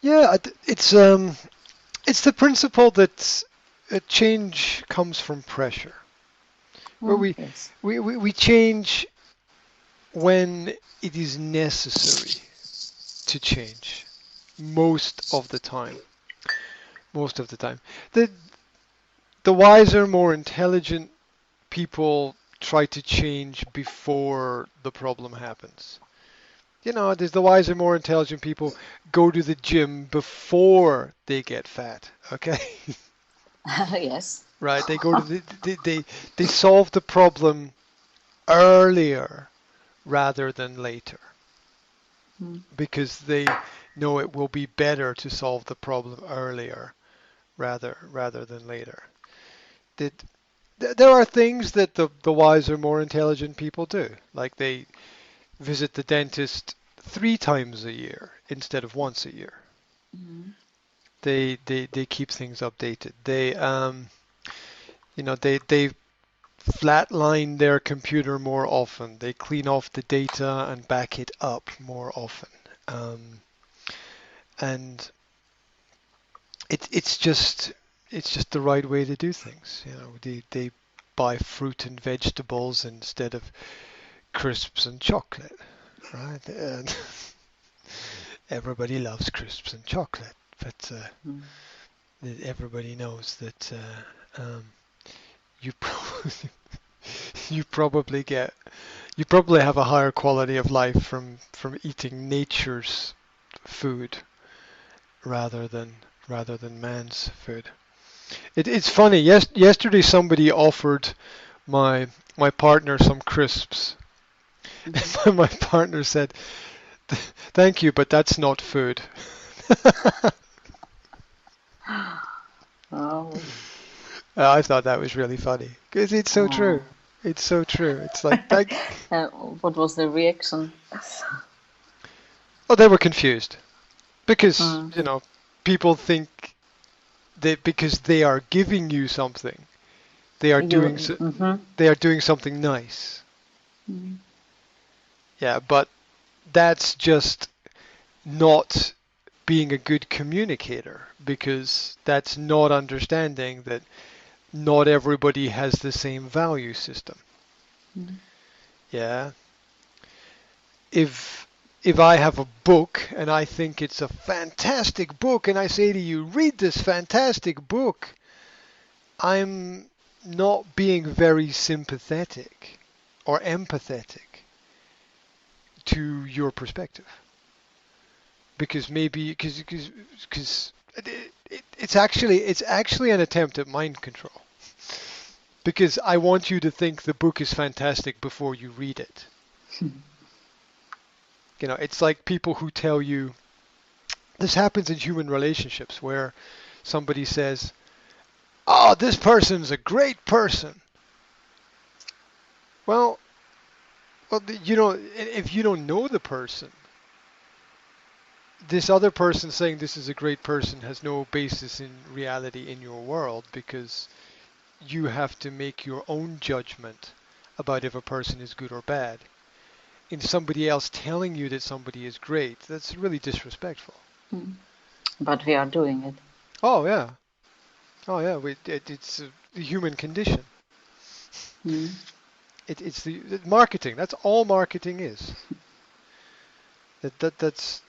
Yeah, it's the principle that change comes from pressure, where Yes. we change when it is necessary to change most of the time. Most of the time. The the wiser, more intelligent people try to change before the problem happens. There's the wiser, more intelligent people go to the gym before they get fat. Okay, Yes. right? They go to they solve the problem earlier rather than later Mm. because they know it will be better to solve the problem earlier rather than later. Did There are things that the wiser, more intelligent people do, like they visit the dentist 3 times a year instead of once a year. Mm. They keep things updated. They flatline their computer more often. They clean off the data and back it up more often. Um, and it's just the right way to do things. They buy fruit and vegetables instead of crisps and chocolate, right? And everybody loves crisps and chocolate, but Mm. everybody knows that you probably you probably get you probably have a higher quality of life from eating nature's food rather than rather than man's food. It's funny. Yesterday somebody offered my my partner some crisps, Mhm. and my partner said, "Thank you, but that's not food." Oh, I thought that was really funny because it's so true. oh. It's so true. It's like thank. What was the reaction? Oh, they were confused because Mm. people think that because they are giving you something, they are doing You. Mm-hmm. they are doing something nice. Mm. Yeah, but that's just not being a good communicator because that's not understanding that not everybody has the same value system. Mm. Yeah. If I have a book and I think it's a fantastic book and I say to you, read this fantastic book, I'm not being very sympathetic or empathetic to your perspective because maybe because it's actually an attempt at mind control because I want you to think the book is fantastic before you read it. It's like people who tell you this happens in human relationships where somebody says, "Oh, this person's a great person." Well, if you don't know the person, this other person saying this is a great person has no basis in reality in your world because you have to make your own judgment about if a person is good or bad. In somebody else telling you that somebody is great, that's really disrespectful. Mm. But we are doing it. Oh yeah, oh yeah, it's the human condition. Mm. It's the marketing. That's all marketing is. That's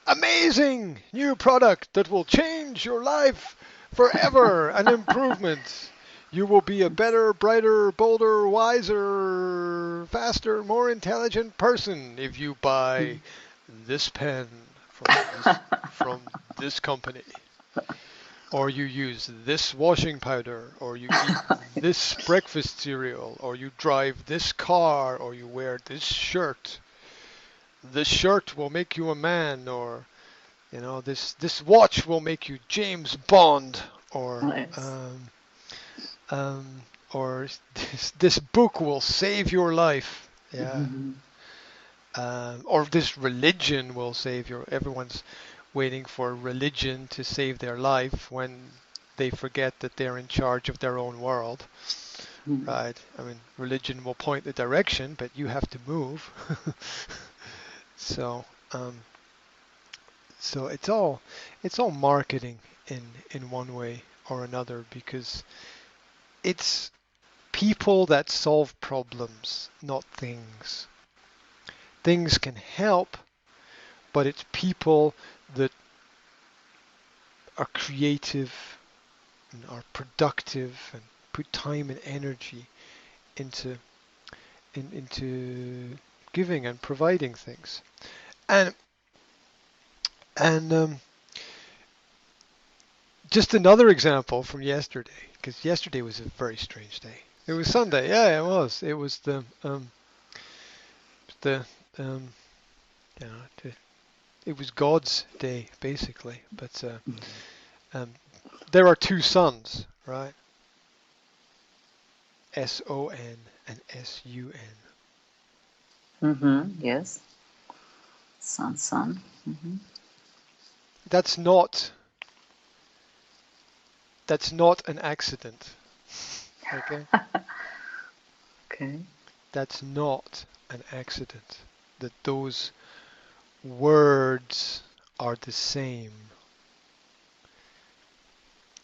amazing new product that will change your life forever. An improvement. You will be a better, brighter, bolder, wiser, faster, more intelligent person if you Mm. buy this pen from this company, or you use this washing powder, or you eat this breakfast cereal, or you drive this car, or you wear this shirt. This shirt will make you a man, or this watch will make you James Bond, or Yes. um, or this book will save your life. Yeah. Mhm. Or this religion will save your. Everyone's waiting for religion to save their life when they forget that they're in charge of their own world, Mm. right? I mean, religion will point the direction, but you have to move. So, So it's all marketing in one way or another because it's people that solve problems, not things. Things can help, but it's people that are creative and are productive and put time and energy into into giving and providing things. And and just another example from yesterday, because yesterday was a very strange day. It was Sunday. Yeah, it was. It was the um, you know, it was God's day basically. But um, there are two suns, right? S-O-N and S-U-N. Yes. Sun, sun. That's not that's not an accident. Okay? Okay. That's not an accident. That those words are the same.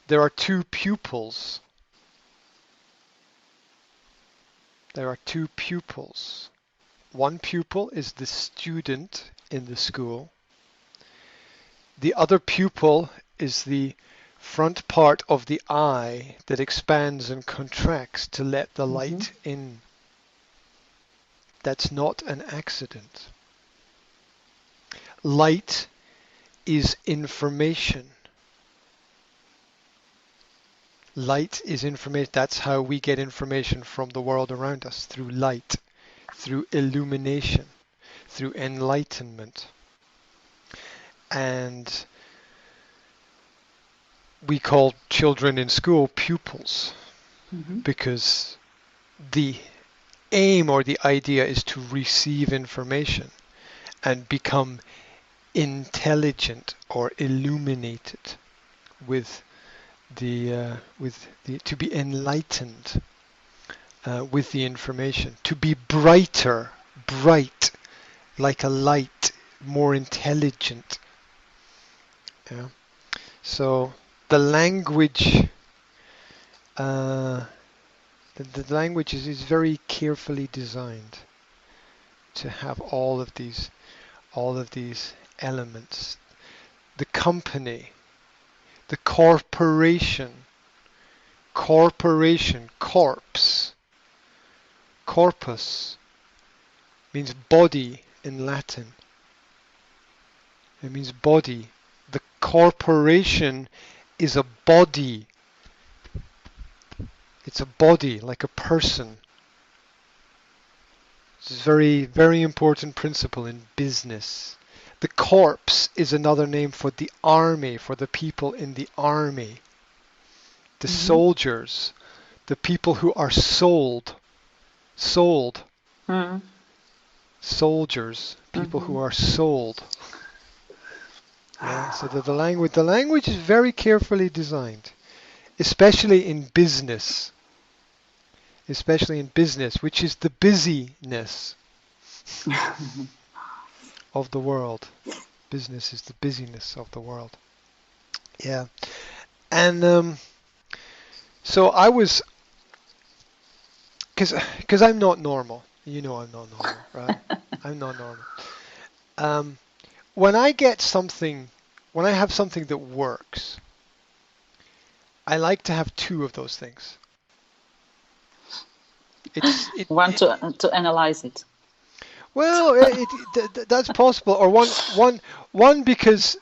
There are two pupils. There are two pupils. One pupil is the student in the school. The other pupil is the front part of the eye that expands and contracts to let the light in. That's not an accident. Light is information. Light is information. That's how we get information from the world around us, through light, through illumination, through enlightenment. And we call children in school pupils because the aim or the idea is to receive information and become intelligent or illuminated with the to be enlightened with the information, to be brighter, bright like a light, more intelligent. Yeah. So the language, the language is very carefully designed to have all of these elements. The company, the corporation, corpse, corpus means body in Latin. It means body. The corporation is a body. It's a body, like a person. This is very, very important principle in business. The corpse is another name for the army, for the people in the army. The soldiers, the people who are sold. Soldiers, people who are sold. Yeah, so the language is very carefully designed, especially in business, which is the busyness of the world. Business is the busyness of the world. Yeah, and so I was, because I'm not normal. You know I'm not normal, right? I'm not normal. When I get something, when I have something that works, I like to have two of those things. Want to analyze it. Well, that's possible. Or one because,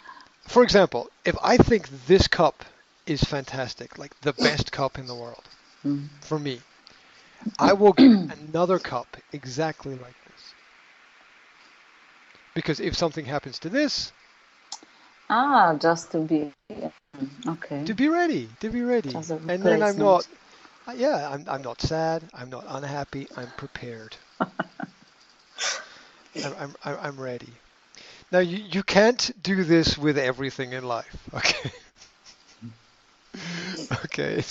for example, if I think this cup is fantastic, like the best cup in the world, for me, I will get another cup exactly like this. Because if something happens to this, just to be okay. to be ready, Just a and then I'm not. replacement. Yeah, I'm not sad. I'm not unhappy. I'm prepared. I'm ready. Now you can't do this with everything in life. Okay. Okay.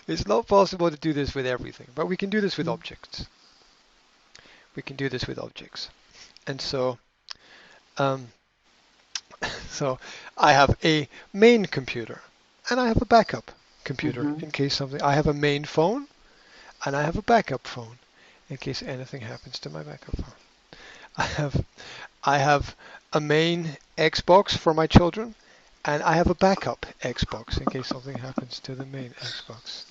It's not possible to do this with everything, but we can do this with objects. We can do this with objects, and so So I have a main computer and I have a backup computer Mm-hmm. in case something. I have a main phone and I have a backup phone in case anything happens to my backup phone. I have a main Xbox for my children, and I have a backup Xbox in case something happens to the main Xbox.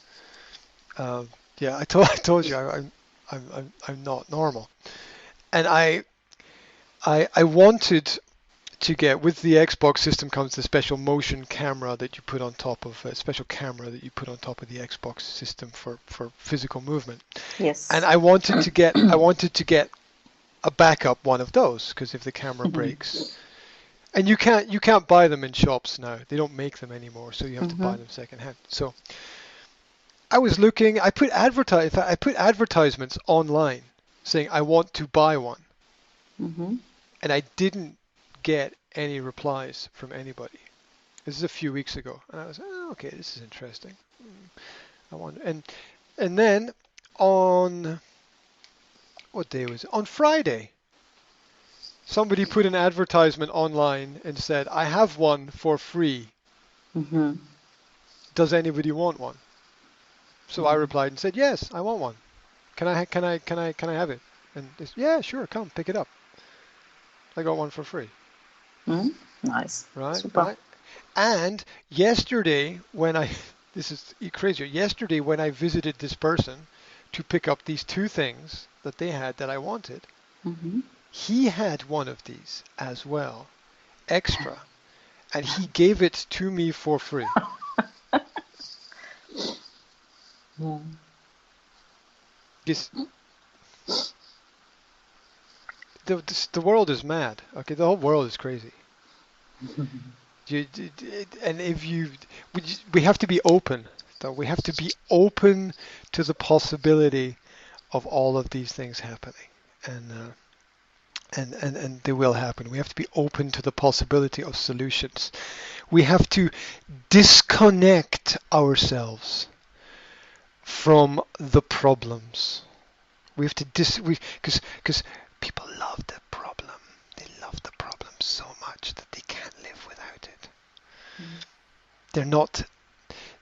Yeah, I told you I'm not normal, and I wanted to get with the Xbox system comes the special motion camera that you put on top of a special camera that you put on top of the Xbox system for physical movement, and Yes. I wanted to get a backup one of those because if the camera breaks. And you can't buy them in shops now. They don't make them anymore, so you have to Mm-hmm. buy them secondhand. So I was looking. I put advertisements online saying I want to buy one, Mm-hmm. and I didn't get any replies from anybody. This is a few weeks ago, and I was okay. This is interesting. I want and then on what day was it? On Friday, somebody put an advertisement online and said I have one for free. Mm-hmm. Does anybody want one? So I replied and said, yes, I want one. Can I have it? And they said, yeah, sure, come pick it up. I got one for free, Mm-hmm. Nice. right? Super. Right. And yesterday when I, this is crazy. Yesterday when I visited this person to pick up these two things that they had that I wanted, Mm-hmm. he had one of these as well, extra, and he gave it to me for free. Yeah. This, the world is mad. Okay, the whole world is crazy. And if we have to be open. So we have to be open to the possibility of all of these things happening, and they will happen. We have to be open to the possibility of solutions. We have to disconnect ourselves from the problems. We have to because people love the problem. They love the problem so much that they can't live without it.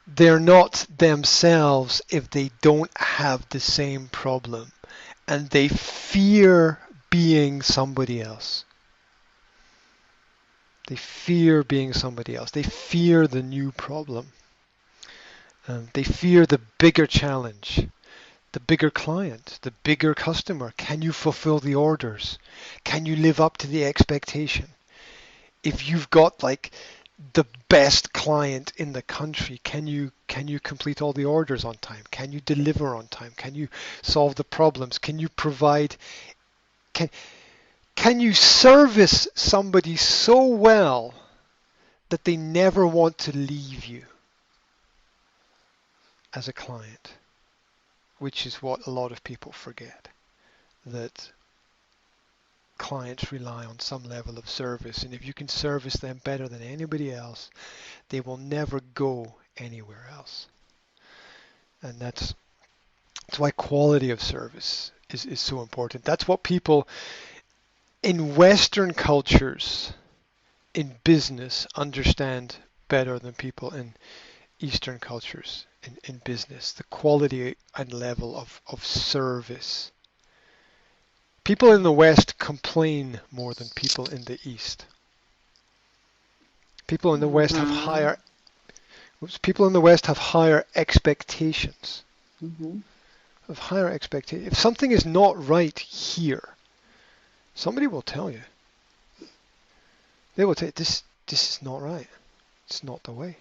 They're not themselves if they don't have the same problem, and they fear being somebody else. They fear being somebody else. They fear the new problem. They fear the bigger challenge, the bigger client, the bigger customer. Can you fulfill the orders? Can you live up to the expectation? If you've got like the best client in the country, can you complete all the orders on time? Can you deliver on time? Can you solve the problems? Can you provide can you service somebody so well that they never want to leave you as a client? Which is what a lot of people forget, that clients rely on some level of service, and if you can service them better than anybody else, they will never go anywhere else. And that's why quality of service is so important. That's what people in Western cultures in business understand better than people in Eastern cultures in business, the quality and level of service. People in the West complain more than people in the East. People in the West have higher expectations. Mm-hmm. Of higher expectations. If something is not right here, somebody will tell you. They will say this is not right. It's not the way.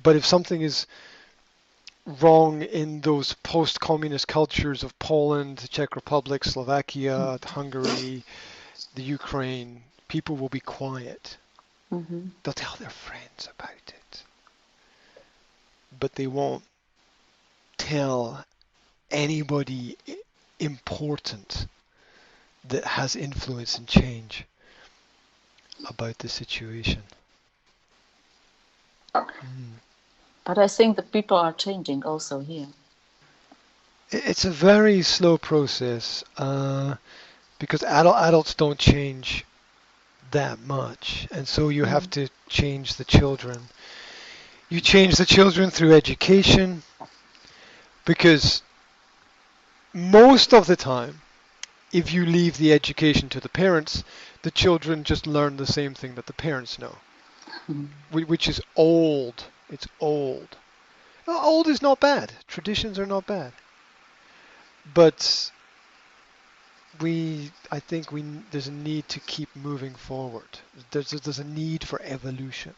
But if something is wrong in those post-communist cultures of Poland, the Czech Republic, Slovakia, Hungary, the Ukraine, people will be quiet. Mm-hmm. They'll tell their friends about it. But they won't tell anybody important that has influence and change about the situation. But I think the people are changing also here. It's a very slow process because adults don't change that much, and so you have to change the children. You change the children through education, because most of the time, if you leave the education to the parents, the children just learn the same thing that the parents know, which is old. It's old. Old is not bad. Traditions are not bad. But I think there's a need to keep moving forward. There's a need for evolution.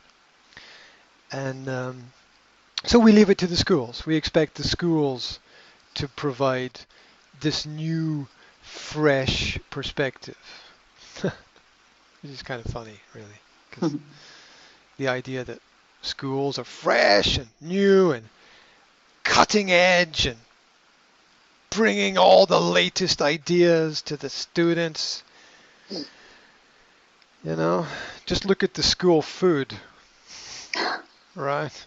And so we leave it to the schools. We expect the schools to provide this new, fresh perspective. Which is kind of funny, really, because the idea that schools are fresh and new and cutting edge and bringing all the latest ideas to the students. You know, just look at the school food, right?